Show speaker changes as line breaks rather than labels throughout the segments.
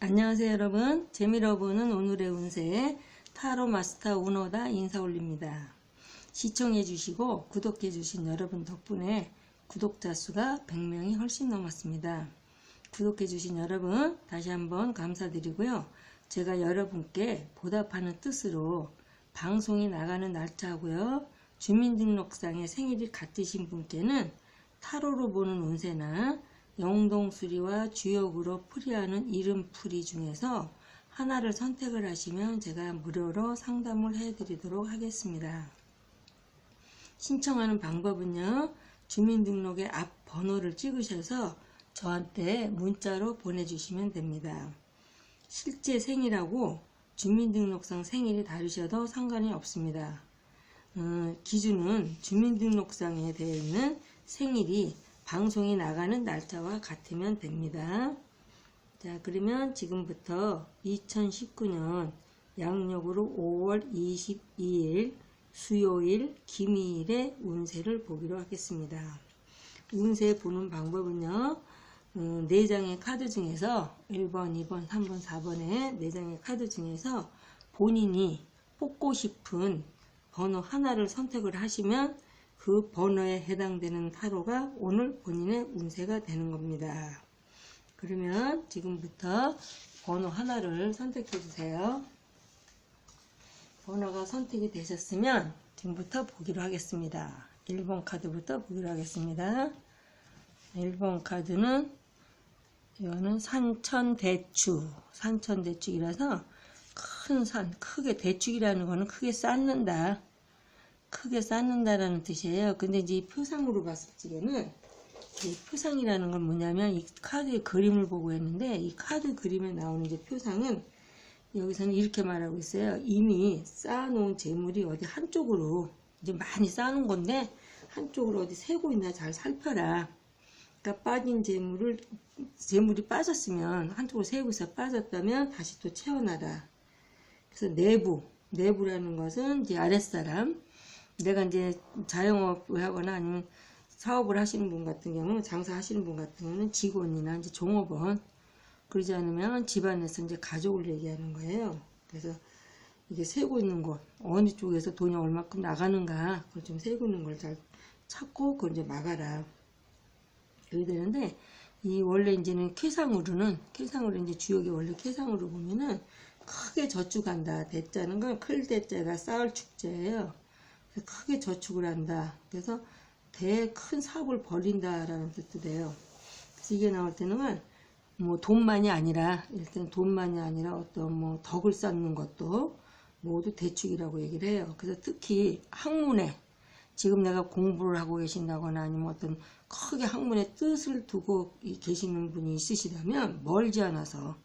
안녕하세요 여러분. 재미로 보는 오늘의 운세 타로 마스터 운호다 인사 올립니다. 시청해 주시고 구독해 주신 여러분 덕분에 구독자 수가 100명이 훨씬 넘었습니다. 구독해 주신 여러분 다시 한번 감사드리고요. 제가 여러분께 보답하는 뜻으로 방송이 나가는 날짜하고요. 주민등록상에 생일이 같으신 분께는 타로로 보는 운세나 영동수리와 주역으로 풀이하는 이름풀이 중에서 하나를 선택을 하시면 제가 무료로 상담을 해드리도록 하겠습니다. 신청하는 방법은요. 주민등록의 앞 번호를 찍으셔서 저한테 문자로 보내주시면 됩니다. 실제 생일하고 주민등록상 생일이 다르셔도 상관이 없습니다. 기준은 주민등록상에 되어 있는 생일이 방송이 나가는 날짜와 같으면 됩니다. 자, 그러면 지금부터 2019년 양력으로 5월 22일 수요일 김희일의 운세를 보기로 하겠습니다. 운세 보는 방법은요. 4장의 카드 중에서 1번, 2번, 3번, 4번의 4장의 카드 중에서 본인이 뽑고 싶은 번호 하나를 선택을 하시면 그 번호에 해당되는 타로가 오늘 본인의 운세가 되는 겁니다. 그러면 지금부터 번호 하나를 선택해 주세요. 번호가 선택이 되셨으면 지금부터 보기로 하겠습니다. 1번 카드부터 보기로 하겠습니다. 1번 카드는 이거는 산천대축이라서 큰 산, 크게 대축이라는 거는 크게 쌓는다. 크게 쌓는다라는 뜻이에요. 근데 이제 이 표상으로 봤을 적에는 이 표상이라는 건 뭐냐면 이 카드의 그림을 보고 했는데 이 카드 그림에 나오는 이제 표상은 여기서는 이렇게 말하고 있어요. 이미 쌓아놓은 재물이 어디 한쪽으로 이제 많이 쌓아놓은 건데 한쪽으로 어디 새고 있나 잘 살펴라. 그러니까 빠진 재물이 빠졌으면 한쪽으로 새고 있어 빠졌다면 다시 또 채워놔라. 그래서 내부라는 것은 이제 아랫사람 내가 이제 자영업을 하거나 아니면 사업을 하시는 분 같은 경우는 장사하시는 분 같은 경우는 직원이나 이제 종업원 그러지 않으면 집안에서 이제 가족을 얘기하는 거예요. 그래서 이게 세고 있는 곳 어느 쪽에서 돈이 얼마큼 나가는가 그걸 좀 세고 있는 걸 잘 찾고 그걸 이제 막아라. 그래야 되는데 이 원래 이제는 쾌상으로 이제 주역이 원래 쾌상으로 보면은 크게 저축한다. 대자는 건 클 대자가 쌓을 축제예요. 크게 저축을 한다. 그래서 큰 사업을 벌린다라는 뜻도 돼요. 그래서 이게 나올 때는 뭐 돈만이 아니라 일단 돈만이 아니라 어떤 뭐 덕을 쌓는 것도 모두 대축이라고 얘기를 해요. 그래서 특히 학문에 지금 내가 공부를 하고 계신다거나 아니면 어떤 크게 학문에 뜻을 두고 계시는 분이 있으시다면 멀지 않아서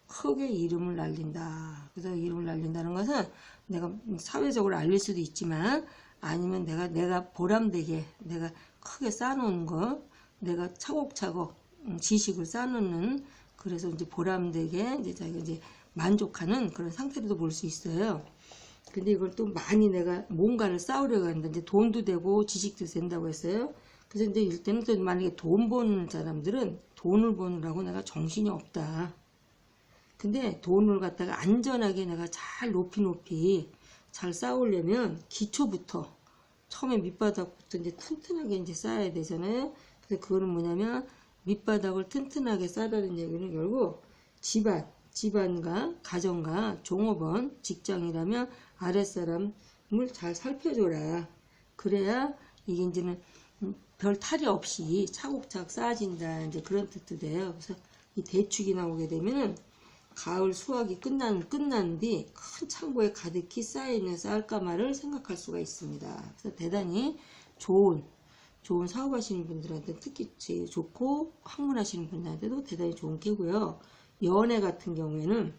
크게 이름을 날린다. 그래서 이름을 날린다는 것은 내가 사회적으로 알릴 수도 있지만 아니면 내가 보람되게 내가 크게 쌓아놓은 거 내가 차곡차곡 지식을 쌓아놓는 그래서 이제 보람되게 이제 자기가 이제 만족하는 그런 상태로도 볼 수 있어요. 근데 이걸 또 많이 내가 뭔가를 쌓으려고 하는데 이제 돈도 되고 지식도 된다고 했어요. 그래서 이제 이때는 또 만약에 돈 버는 사람들은 돈을 버느라고 내가 정신이 없다. 근데 돈을 갖다가 안전하게 내가 잘 높이 잘 쌓으려면 기초부터 처음에 밑바닥부터 이제 튼튼하게 이제 쌓아야 되잖아요. 그래서 그거는 뭐냐면 밑바닥을 튼튼하게 쌓으라는 얘기는 결국 집안과 가정과 종업원 직장이라면 아랫사람을 잘 살펴줘라. 그래야 이게 이제는 별 탈이 없이 차곡차곡 쌓아진다. 이제 그런 뜻도 돼요. 그래서 이 대축이 나오게 되면은 가을 수확이 끝난 뒤 큰 창고에 가득히 쌓여있는 쌀가마를 생각할 수가 있습니다. 그래서 대단히 좋은 사업하시는 분들한테 특히 제일 좋고 학문하시는 분들한테도 대단히 좋은 깨고요. 연애 같은 경우에는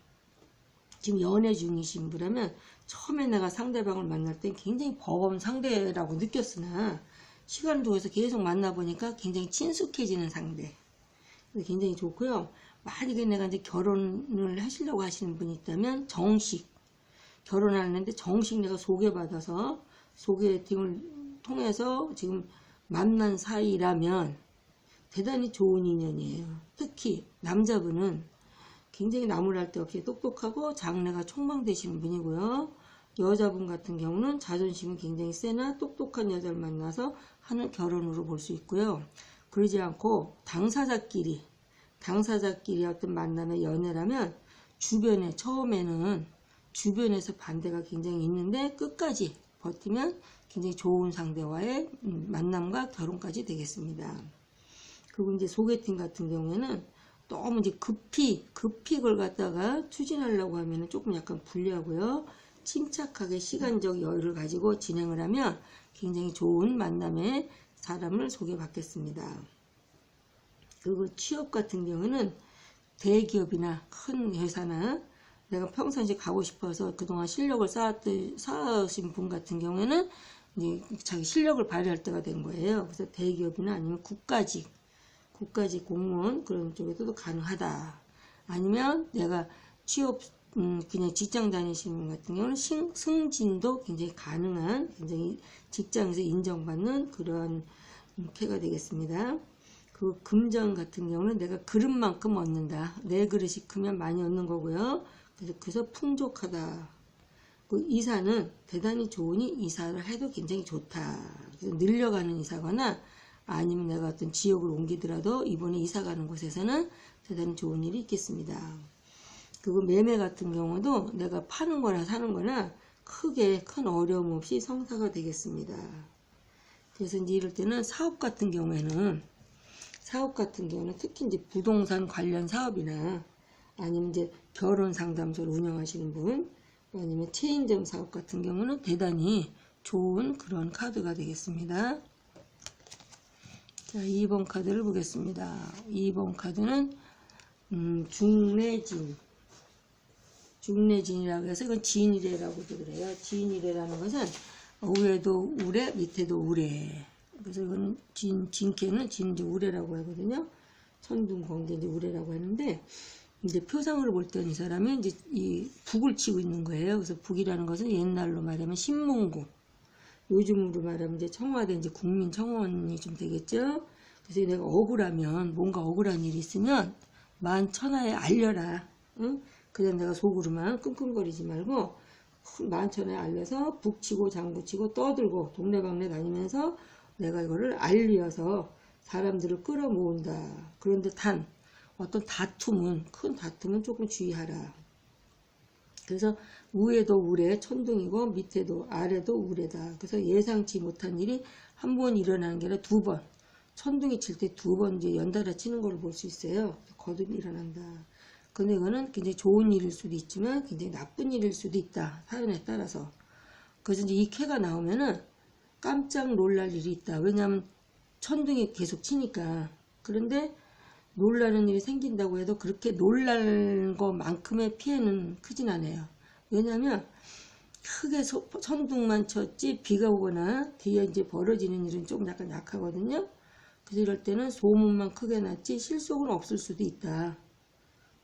지금 연애 중이신 분이라면 처음에 내가 상대방을 만날 때 굉장히 버거운 상대라고 느꼈으나 시간을 두고서 계속 만나보니까 굉장히 친숙해지는 상대. 굉장히 좋고요. 만약에 내가 이제 결혼을 하시려고 하시는 분이 있다면 결혼하는데 정식 내가 소개받아서 소개팅을 통해서 지금 만난 사이라면 대단히 좋은 인연이에요. 특히 남자분은 굉장히 나무랄 데 없이 똑똑하고 장래가 촉망되시는 분이고요. 여자분 같은 경우는 자존심이 굉장히 세나 똑똑한 여자를 만나서 하는 결혼으로 볼 수 있고요. 그러지 않고 당사자끼리 어떤 만남의 연애라면 주변에 처음에는 주변에서 반대가 굉장히 있는데 끝까지 버티면 굉장히 좋은 상대와의 만남과 결혼까지 되겠습니다. 그리고 이제 소개팅 같은 경우에는 너무 이제 급히 그걸 갖다가 추진하려고 하면 조금 약간 불리하고요. 침착하게 시간적 여유를 가지고 진행을 하면 굉장히 좋은 만남의 사람을 소개받겠습니다. 그리고 취업 같은 경우는 대기업이나 큰 회사나 내가 평상시에 가고 싶어서 그동안 실력을 쌓으신 분 같은 경우에는 이제 자기 실력을 발휘할 때가 된 거예요. 그래서 대기업이나 아니면 국가직 공무원 그런 쪽에서도 가능하다. 아니면 내가 취업 그냥 직장 다니시는 분 같은 경우는 승진도 굉장히 가능한 굉장히 직장에서 인정받는 그런 캐가 되겠습니다. 그 금전 같은 경우는 내가 그릇만큼 얻는다. 내 그릇이 크면 많이 얻는 거고요. 그래서 풍족하다. 그 이사는 대단히 좋으니 이사를 해도 굉장히 좋다. 그래서 늘려가는 이사거나 아니면 내가 어떤 지역을 옮기더라도 이번에 이사 가는 곳에서는 대단히 좋은 일이 있겠습니다. 그리고 매매 같은 경우도 내가 파는 거나 사는 거나 크게 큰 어려움 없이 성사가 되겠습니다. 그래서 이제 이럴 때는 사업 같은 경우에는 특히 이제 부동산 관련 사업이나 아니면 이제 결혼 상담소를 운영하시는 분 아니면 체인점 사업 같은 경우는 대단히 좋은 그런 카드가 되겠습니다. 자, 2번 카드를 보겠습니다. 2번 카드는 중내진이라고 해서 이건 진이래라고도 그래요. 진이래라는 것은 위에도 우래, 밑에도 우래. 그래서 이건 진캐는 진이제 우래라고 하거든요. 천둥 번개 이제 우래라고 하는데 이제 표상으로 볼 때는 이 사람이 이제 이 북을 치고 있는 거예요. 그래서 북이라는 것은 옛날로 말하면 신문국. 요즘으로 말하면 이제 청와대 이제 국민청원이 좀 되겠죠. 그래서 내가 억울하면 뭔가 억울한 일이 있으면 만천하에 알려라. 응? 그냥 내가 속으로만 끙끙거리지 말고 만천하에 알려서 북치고 장구치고 떠들고 동네방네 다니면서 내가 이거를 알려서 사람들을 끌어모은다. 그런데 단 어떤 큰 다툼은 조금 주의하라. 그래서 위에도 우래 천둥이고 밑에도 아래도 우래다. 그래서 예상치 못한 일이 한 번 일어나는 게 아니라 두 번. 천둥이 칠 때 두 번 이제 연달아 치는 걸 볼 수 있어요. 거듭 일어난다. 근데 이거는 굉장히 좋은 일일 수도 있지만 굉장히 나쁜 일일 수도 있다. 사연에 따라서. 그래서 이제 이 캐가 나오면은 깜짝 놀랄 일이 있다. 왜냐하면 천둥이 계속 치니까. 그런데 놀라는 일이 생긴다고 해도 그렇게 놀랄 것만큼의 피해는 크진 않아요. 왜냐하면 크게 천둥만 쳤지 비가 오거나 뒤에 이제 벌어지는 일은 조금 약간 약하거든요. 그래서 이럴 때는 소문만 크게 났지 실속은 없을 수도 있다.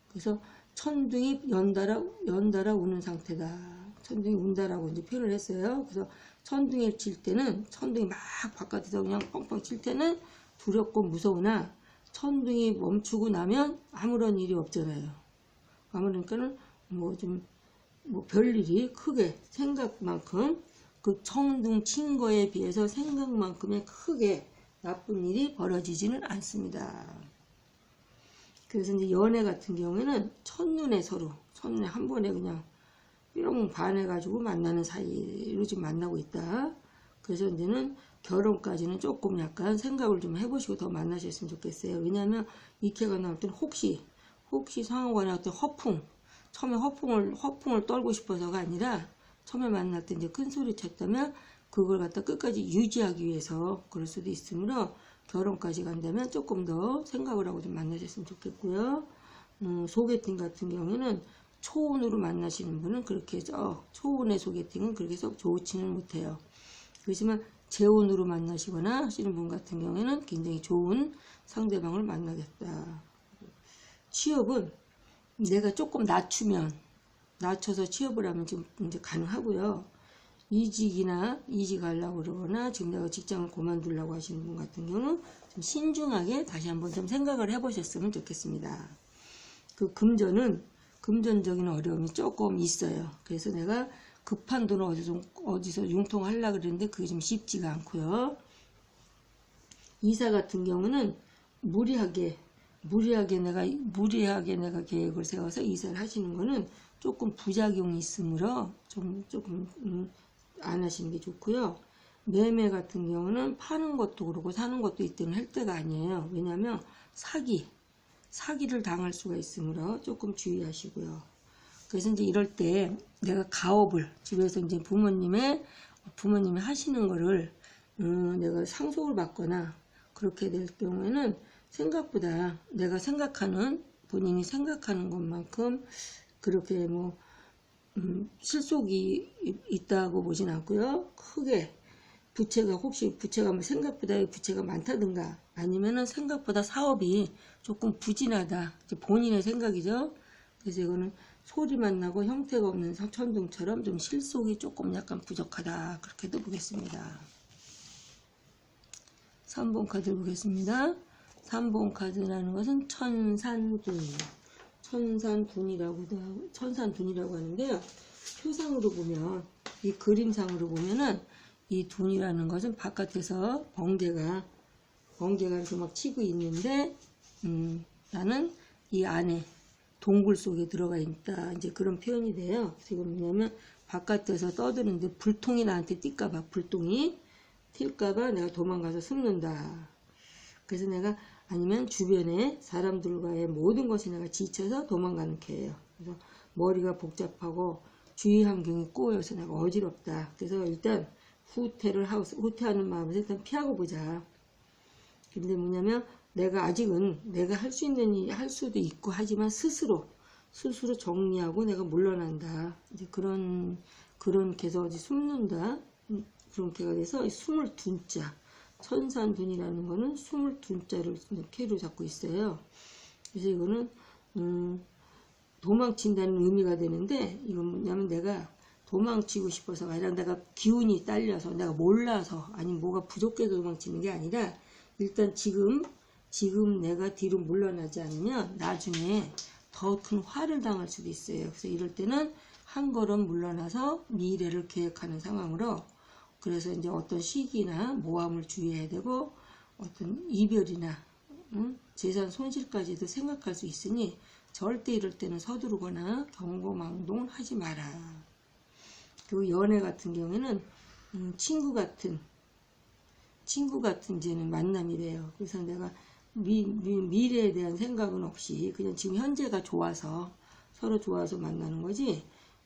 그래서 천둥이 연달아 우는 상태다. 천둥이 운다라고 이제 표현을 했어요. 그래서 천둥이 칠 때는 천둥이 막 바깥에서 그냥 뻥뻥 칠 때는 두렵고 무서우나 천둥이 멈추고 나면 아무런 일이 없잖아요. 그러니까는 별일이 크게 생각만큼 그 천둥 친 거에 비해서 생각만큼의 크게 나쁜 일이 벌어지지는 않습니다. 그래서 이제 연애 같은 경우에는 첫눈에 한 번에 그냥 삐롱 반해가지고 만나는 사이로 지금 만나고 있다. 그래서 이제는 결혼까지는 조금 약간 생각을 좀 해보시고 더 만나셨으면 좋겠어요. 왜냐하면 이 캐가 나올 때는 혹시 상호간에 어떤 처음에 허풍을 떨고 싶어서가 아니라 처음에 만날 때 이제 큰 소리 쳤다면 그걸 갖다 끝까지 유지하기 위해서 그럴 수도 있으므로 결혼까지 간다면 조금 더 생각을 하고 좀 만나셨으면 좋겠고요. 소개팅 같은 경우에는 초혼으로 만나시는 분은 그렇게 초혼의 소개팅은 그렇게 썩 좋지는 못해요. 그렇지만 재혼으로 만나시거나 하시는 분 같은 경우에는 굉장히 좋은 상대방을 만나겠다. 취업은 내가 조금 낮춰서 취업을 하면 지금 이제 가능하고요. 이직하려고 그러거나 지금 내가 직장을 그만두려고 하시는 분 같은 경우는 좀 신중하게 다시 한번 좀 생각을 해보셨으면 좋겠습니다. 그 금전은 금전적인 어려움이 조금 있어요. 그래서 내가 급한 돈을 어디서 융통하려고 그랬는데 그게 좀 쉽지가 않고요. 이사 같은 경우는 무리하게 내가 계획을 세워서 이사를 하시는 거는 조금 부작용이 있으므로 조금 안 하시는 게 좋고요. 매매 같은 경우는 파는 것도 그렇고 사는 것도 이때는 할 때가 아니에요. 왜냐하면 사기를 당할 수가 있으므로 조금 주의하시고요. 그래서 이제 이럴 때 내가 가업을 집에서 이제 부모님이 하시는 거를 내가 상속을 받거나 그렇게 될 경우에는 생각보다 내가 본인이 생각하는 것만큼 그렇게 실속이 있다고 보진 않고요. 크게 부채가 생각보다 부채가 많다든가 아니면은 생각보다 사업이 조금 부진하다. 이제 본인의 생각이죠. 그래서 이거는 소리만 나고 형태가 없는 천둥처럼 좀 실속이 조금 약간 부족하다. 그렇게도 보겠습니다. 3번 카드 보겠습니다. 3번 카드라는 것은 천산둔이라고 하는데요. 표상으로 보면, 이 그림상으로 보면은 이 둔이라는 것은 바깥에서 번개가 이렇게 막 치고 있는데, 나는 이 안에 동굴 속에 들어가 있다. 이제 그런 표현이 돼요. 그래서 이건 뭐냐면 바깥에서 떠드는데 불통이 나한테 뛸까봐, 불똥이 튈까봐 내가 도망가서 숨는다. 그래서 내가 아니면 주변에 사람들과의 모든 것이 내가 지쳐서 도망가는 개예요. 그래서 머리가 복잡하고 주위 환경이 꼬여서 내가 어지럽다. 그래서 일단 후퇴하는 마음에서 일단 피하고 보자. 근데 뭐냐면 내가 아직은 내가 할 수 있는 일 할 수도 있고 하지만 스스로 정리하고 내가 물러난다. 이제 그런 개서 어디 숨는다. 그런 개가 돼서 숨을 둔 자. 천산둔이라는 거는 숨을 둔 자를 캐로 잡고 있어요. 그래서 이거는 도망친다는 의미가 되는데, 이건 뭐냐면 내가 도망치고 싶어서가 아니라 내가 기운이 딸려서 내가 몰라서 아니면 뭐가 부족해서 도망치는 게 아니라 일단 지금 내가 뒤로 물러나지 않으면 나중에 더 큰 화를 당할 수도 있어요. 그래서 이럴 때는 한 걸음 물러나서 미래를 계획하는 상황으로, 그래서 이제 어떤 시기나 모함을 주의해야 되고 어떤 이별이나 재산 손실까지도 생각할 수 있으니 절대 이럴 때는 서두르거나 경고망동을 하지 마라. 그리고 연애 같은 경우에는 친구 같은 이제는 만남이래요. 그래서 내가 미래에 대한 생각은 없이 그냥 지금 현재가 좋아서 서로 좋아서 만나는 거지,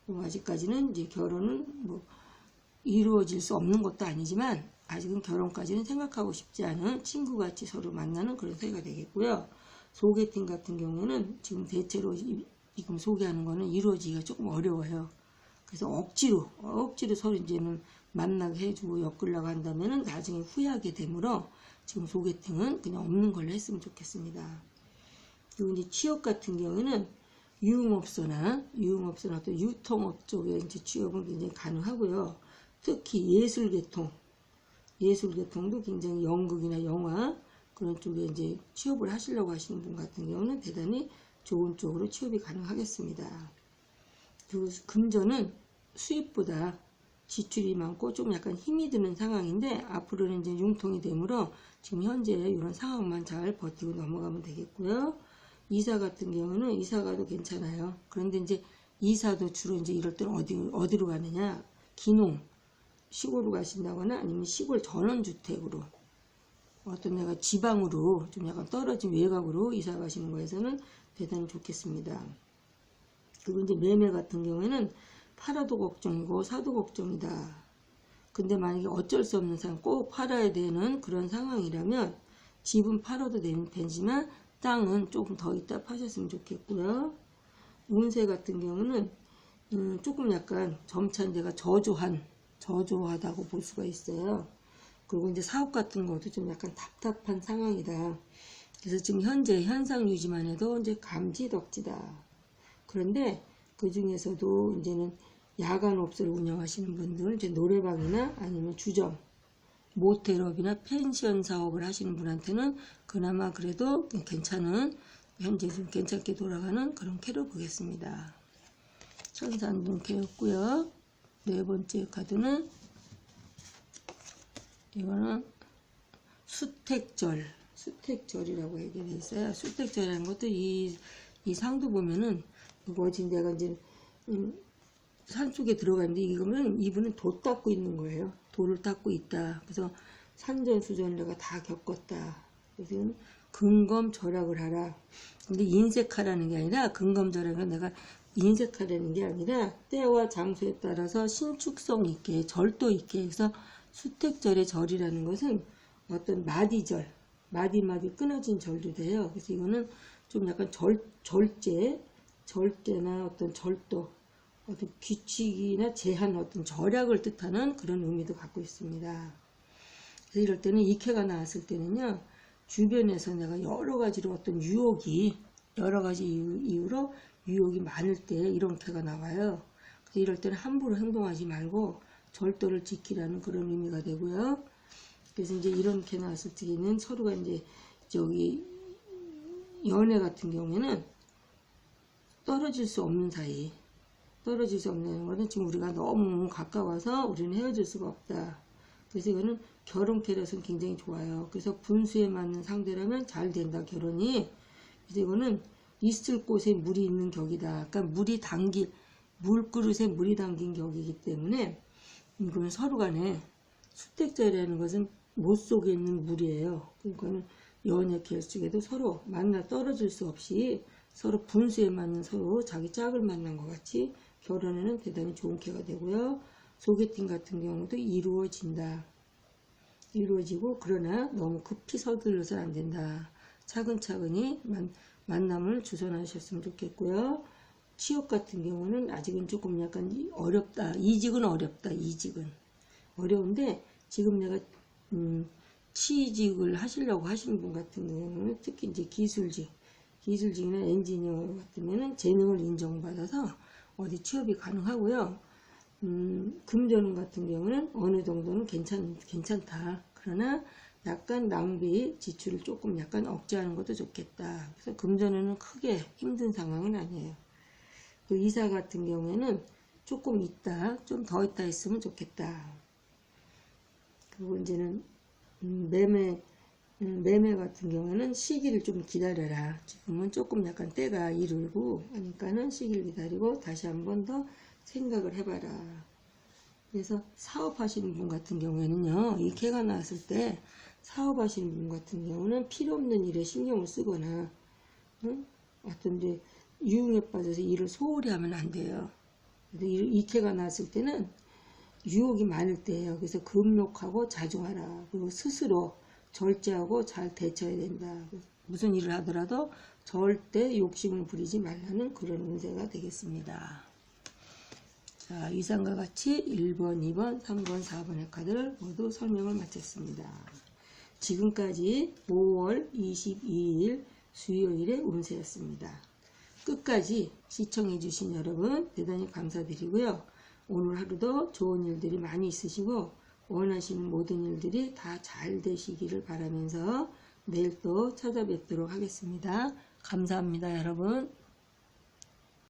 아직까지는 이제 결혼은 이루어질 수 없는 것도 아니지만 아직은 결혼까지는 생각하고 싶지 않은 친구같이 서로 만나는 그런 사이가 되겠고요. 소개팅 같은 경우에는 지금 대체로 지금 소개하는 거는 이루어지기가 조금 어려워요. 그래서 억지로 서로 이제는 만나게 해주고 엮으려고 한다면은 나중에 후회하게 되므로 지금 소개팅은 그냥 없는 걸로 했으면 좋겠습니다. 그리고 이제 취업 같은 경우에는 유흥업소나 또 유통업 쪽에 이제 취업은 굉장히 가능하고요. 특히 예술계통도 굉장히 연극이나 영화 그런 쪽에 이제 취업을 하시려고 하시는 분 같은 경우는 대단히 좋은 쪽으로 취업이 가능하겠습니다. 그리고 금전은 수입보다 지출이 많고 좀 약간 힘이 드는 상황인데 앞으로는 이제 융통이 되므로 지금 현재 이런 상황만 잘 버티고 넘어가면 되겠고요. 이사 같은 경우는 이사가도 괜찮아요. 그런데 이제 이사도 주로 이제 이럴 때는 어디로 가느냐, 기농 시골로 가신다거나 아니면 시골 전원주택으로 어떤 내가 지방으로 좀 약간 떨어진 외곽으로 이사 가시는 거에서는 대단히 좋겠습니다. 그리고 이제 매매 같은 경우에는 팔아도 걱정이고 사도 걱정이다. 근데 만약에 어쩔 수 없는 상황, 꼭 팔아야 되는 그런 상황이라면 집은 팔아도 되지만 땅은 조금 더 있다 파셨으면 좋겠고요. 운세 같은 경우는 조금 약간 점찬 데가 저조하다고 볼 수가 있어요. 그리고 이제 사업 같은 것도 좀 약간 답답한 상황이다. 그래서 지금 현재 현상 유지만 해도 이제 감지덕지다. 그런데 그 중에서도 이제는 야간업소를 운영하시는 분들은 이제 노래방이나 아니면 주점, 모텔업이나 펜션 사업을 하시는 분한테는 그나마 그래도 괜찮은 현재 좀 괜찮게 돌아가는 그런 캐로 보겠습니다. 천산분캐였고요. 네 번째 카드는 이거는 수택절이라고 얘기를 했어요. 수택절이라는 것도 이 상도 보면은 어제 내가 이제 산속에 들어갔는데 이분은 도 닦고 있는 거예요. 도를 닦고 있다. 그래서 산전수전을 내가 다 겪었다. 그래서 근검절약을 하라. 근데 인색하라는 게 아니라 근검절약은 내가 인색하라는 게 아니라 때와 장소에 따라서 신축성 있게 절도 있게 해서 수택절의 절이라는 것은 어떤 마디절, 마디마디 끊어진 절도 돼요. 그래서 이거는 좀 약간 절제나 어떤 절도, 어떤 규칙이나 제한, 어떤 절약을 뜻하는 그런 의미도 갖고 있습니다. 그래서 이럴 때는 이캐가 나왔을 때는요, 주변에서 내가 여러 가지로 어떤 유혹이, 여러 가지 이유로 유혹이 많을 때 이런 캐가 나와요. 그래서 이럴 때는 함부로 행동하지 말고 절도를 지키라는 그런 의미가 되고요. 그래서 이제 이런 캐 나왔을 때는 서로가 이제 연애 같은 경우에는 떨어질 수 없는 사이, 떨어질 수 없는 거는 지금 우리가 너무 가까워서 우리는 헤어질 수가 없다. 그래서 이거는 결혼 캐럿은 굉장히 좋아요. 그래서 분수에 맞는 상대라면 잘 된다, 결혼이. 그래서 이거는 있을 곳에 물이 있는 격이다. 그러니까 물그릇에 물이 담긴 격이기 때문에 이거는 서로 간에 수택절이라는 것은 못 속에 있는 물이에요. 그러니까는 연애 캐 속에도 서로 만나 떨어질 수 없이 서로 분수에 맞는 서로 자기 짝을 만난 것 같이 결혼에는 대단히 좋은 캐가 되고요. 소개팅 같은 경우도 이루어지고 그러나 너무 급히 서둘러서는 안 된다. 차근차근히 만남을 주선하셨으면 좋겠고요. 취업 같은 경우는 아직은 조금 약간 어렵다. 이직은 어렵다. 이직은 어려운데 지금 내가 취직을 하시려고 하시는 분 같은 경우는 특히 이제 기술직이나 엔지니어 같으면은 재능을 인정받아서 어디 취업이 가능하고요. 금전운 같은 경우는 어느 정도는 괜찮다. 그러나 약간 낭비, 지출을 조금 약간 억제하는 것도 좋겠다. 그래서 금전운은 크게 힘든 상황은 아니에요. 그 이사 같은 경우에는 조금 있다, 좀 더 있다 했으면 좋겠다. 그리고 이제는 매매 같은 경우에는 시기를 좀 기다려라. 지금은 조금 약간 때가 이르고 하니까는 시기를 기다리고 다시 한번 더 생각을 해봐라. 그래서 사업하시는 분 같은 경우에는요, 이 캐가 나왔을 때 사업하시는 분 같은 경우는 필요 없는 일에 신경을 쓰거나 어떤 이제 유흥에 빠져서 일을 소홀히 하면 안 돼요. 이 캐가 나왔을 때는 유혹이 많을 때예요. 그래서 금욕하고 자중하라. 그리고 스스로 절제하고 잘 대처해야 된다. 무슨 일을 하더라도 절대 욕심을 부리지 말라는 그런 운세가 되겠습니다. 자, 이상과 같이 1번, 2번, 3번, 4번의 카드를 모두 설명을 마쳤습니다. 지금까지 5월 22일 수요일의 운세였습니다. 끝까지 시청해주신 여러분 대단히 감사드리고요. 오늘 하루도 좋은 일들이 많이 있으시고 원하시는 모든 일들이 다 잘 되시기를 바라면서 내일 또 찾아뵙도록 하겠습니다. 감사합니다, 여러분.